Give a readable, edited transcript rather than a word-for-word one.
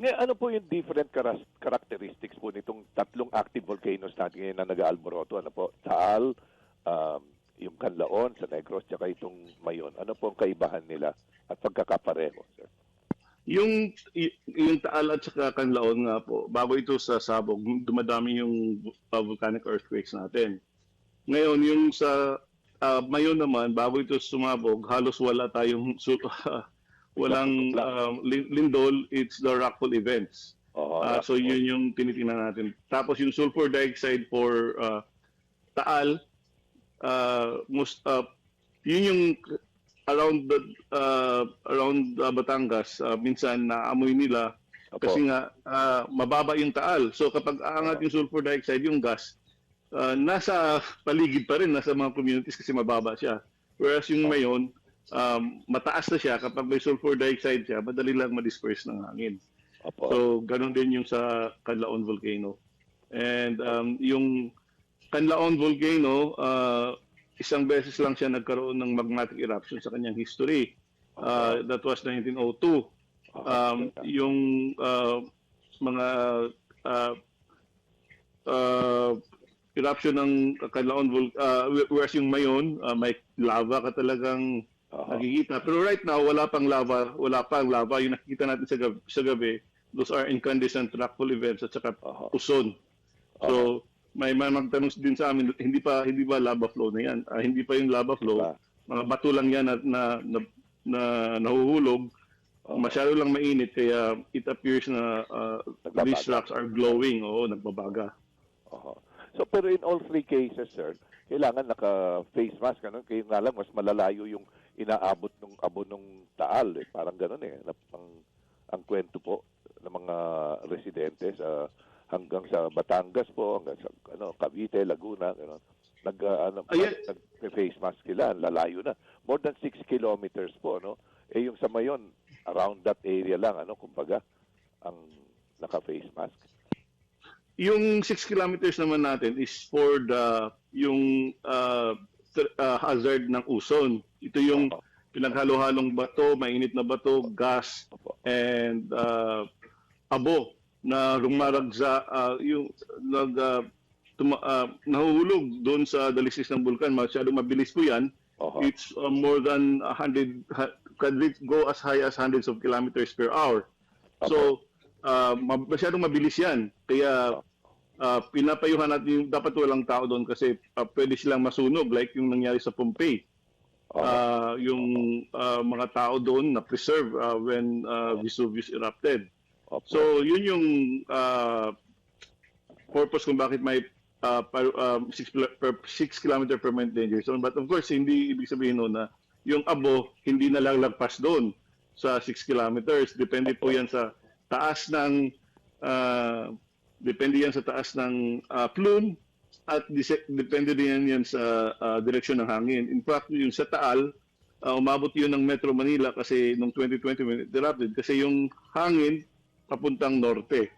Ngayon, ano po yung different characteristics po nitong tatlong active volcanoes natin ngayon na nag-aalboroto? Ano po? Taal, um, yung Canlaon sa Negros, tsaka itong Mayon. Ano po ang kaibahan nila at pagkakapareho, sir? Yung Taal at saka Canlaon nga po, bago ito sa sabog, dumadami yung volcanic earthquakes natin. Ngayon, yung sa Mayon naman, bago ito sumabog, halos wala tayong walang lindol, it's the rockfall events. Oo, So yun yung tinitingnan natin. Tapos yung sulfur dioxide for Taal, yun yung around Batangas, minsan naamoy nila Opo. kasi nga mababa yung Taal. So kapag aangat yung sulfur dioxide, yung gas, nasa paligid pa rin, nasa mga communities kasi mababa siya. Whereas yung Mayon, mataas na siya. Kapag may sulfur dioxide siya, madali lang ma-disperse ng hangin. Opo. So, ganun din yung sa Canlaon Volcano. And yung Canlaon Volcano, isang beses lang siya nagkaroon ng magmatic eruption sa kanyang history. That was 1902. Yung mga eruption ng Canlaon whereas yung Mayon, may lava ka talagang nakikita. Pero right now, wala pang lava. Yung nakikita natin sa gabi, those are incandescent rockfall events at saka uson. So, may magtanong din sa amin, hindi ba lava flow na yan? Hindi pa yung lava flow. Mga bato lang yan na nahuhulog. Masyado lang mainit, kaya it appears na these rocks are glowing. Oo, nagbabaga. So, pero in all three cases, sir, kailangan naka-face mask. Ano? Kaya nga lang, mas malalayo yung inaabot ng abo ng Taal. Parang gano'n eh. Ang kwento po ng mga residentes hanggang sa Batangas po, hanggang sa Cavite, Laguna, gano'n. Nag-face mask sila, lalayo na. More than 6 kilometers po, no? Eh yung sa Mayon, around that area lang, kumbaga, ang naka-face mask. Yung 6 kilometers naman natin is for yung hazard ng uson. Ito yung pinaghalo-halong bato, mainit na bato, gas, and abo na rumaragsa, nahuhulog doon sa dalisis ng bulkan. Masyadong mabilis po yan. It's more than 100, can go as high as hundreds of kilometers per hour. So, masyadong mabilis yan. Kaya, pinapayuhan natin yung dapat walang tao doon kasi pwede silang masunog like yung nangyari sa Pompeii. Yung mga tao doon na preserve when Vesuvius erupted. So yun yung purpose kung bakit may 6 kilometer permanent danger zone. But of course, hindi ibig sabihin noon na yung abo hindi nalalagpas doon sa 6 kilometers. Depende po yan sa taas ng plume at depende din yan sa direksyon ng hangin. In fact, yung sa Taal, umabot yun ng Metro Manila kasi noong 2020 when it erupted kasi yung hangin papuntang norte.